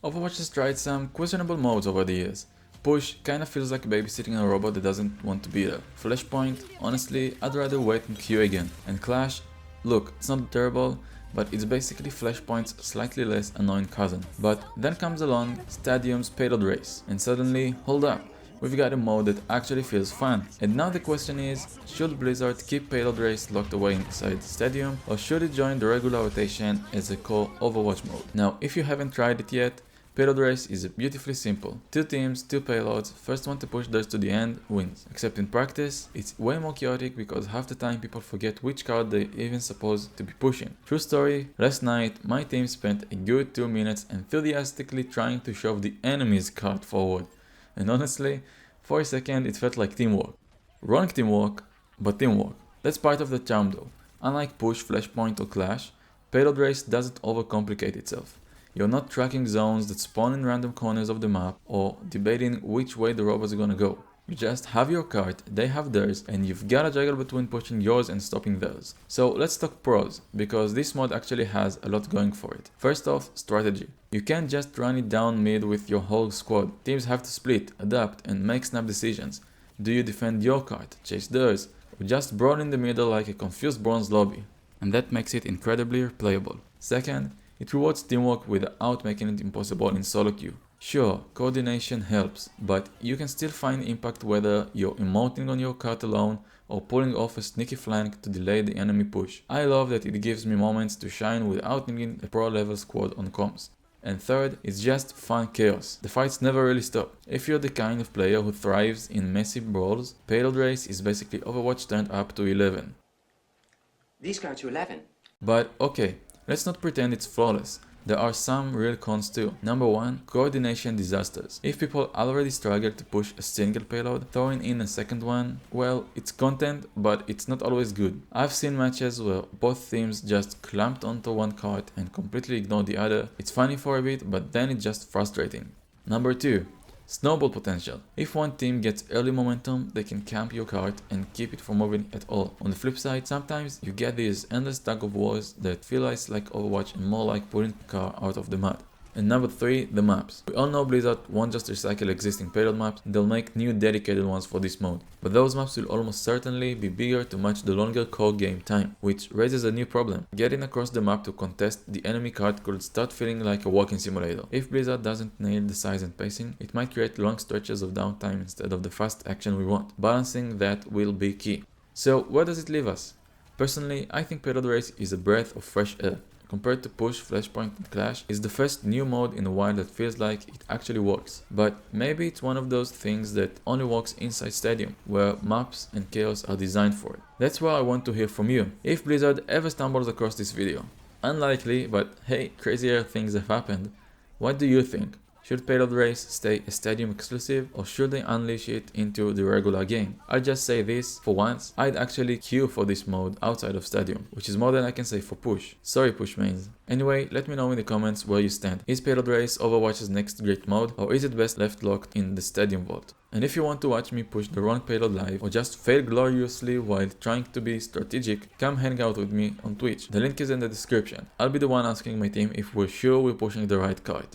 Overwatch has tried some questionable modes over the years. Push kinda feels like babysitting a robot that doesn't want to be there. Flashpoint, honestly, I'd rather wait and queue again. And Clash, look, it's not terrible, but it's basically Flashpoint's slightly less annoying cousin. But then comes along Stadium's Payload Race, and suddenly, hold up, we've got a mode that actually feels fun. And now the question is, should Blizzard keep Payload Race locked away inside Stadium, or should it join the regular rotation as a core Overwatch mode? Now, if you haven't tried it yet, Payload Race is beautifully simple. 2 teams, 2 payloads, first one to push theirs to the end wins. Except in practice, it's way more chaotic because half the time people forget which card they're even supposed to be pushing. True story, last night my team spent a good 2 minutes enthusiastically trying to shove the enemy's card forward. And honestly, for a second it felt like teamwork. Wrong teamwork, but teamwork. That's part of the charm though. Unlike Push, Flashpoint or Clash, Payload Race doesn't overcomplicate itself. You're not tracking zones that spawn in random corners of the map or debating which way the robots are gonna go. You just have your cart, they have theirs, and you've gotta juggle between pushing yours and stopping theirs. So let's talk pros, because this mod actually has a lot going for it. First off, strategy. You can't just run it down mid with your whole squad. Teams have to split, adapt, and make snap decisions. Do you defend your cart, chase theirs, or just brawl in the middle like a confused bronze lobby? And that makes it incredibly replayable. Second, it rewards teamwork without making it impossible in solo queue. Sure, coordination helps, but you can still find impact whether you're emoting on your cart alone or pulling off a sneaky flank to delay the enemy push. I love that it gives me moments to shine without needing a pro level squad on comms. And third, it's just fun chaos. The fights never really stop. If you're the kind of player who thrives in messy brawls, Payload Race is basically Overwatch turned up to 11. These go to 11. But okay, let's not pretend it's flawless. There are some real cons too. Number 1, coordination disasters. If people already struggle to push a single payload, throwing in a second one, well, it's content, but it's not always good. I've seen matches where both teams just clamped onto one cart and completely ignored the other. It's funny for a bit, but then it's just frustrating. Number 2, snowball potential. If one team gets early momentum, they can camp your cart and keep it from moving at all. On the flip side, sometimes you get these endless tug of wars that feel less like Overwatch and more like pulling the car out of the mud. And number 3, the maps. We all know Blizzard won't just recycle existing payload maps, they'll make new dedicated ones for this mode. But those maps will almost certainly be bigger to match the longer core game time, which raises a new problem. Getting across the map to contest the enemy card could start feeling like a walking simulator. If Blizzard doesn't nail the size and pacing, it might create long stretches of downtime instead of the fast action we want. Balancing that will be key. So where does it leave us? Personally, I think Payload Race is a breath of fresh air. Compared to Push, Flashpoint and Clash, is the first new mode in a while that feels like it actually works. But maybe it's one of those things that only works inside Stadium, where maps and chaos are designed for it. That's why I want to hear from you, if Blizzard ever stumbles across this video. Unlikely, but hey, crazier things have happened. What do you think? Should Payload Race stay a Stadium exclusive, or should they unleash it into the regular game? I'll just say this, for once, I'd actually queue for this mode outside of Stadium, which is more than I can say for Push. Sorry Push mains. Anyway, let me know in the comments where you stand. Is Payload Race Overwatch's next great mode, or is it best left locked in the Stadium vault? And if you want to watch me push the wrong payload live, or just fail gloriously while trying to be strategic, come hang out with me on Twitch. The link is in the description. I'll be the one asking my team if we're sure we're pushing the right card.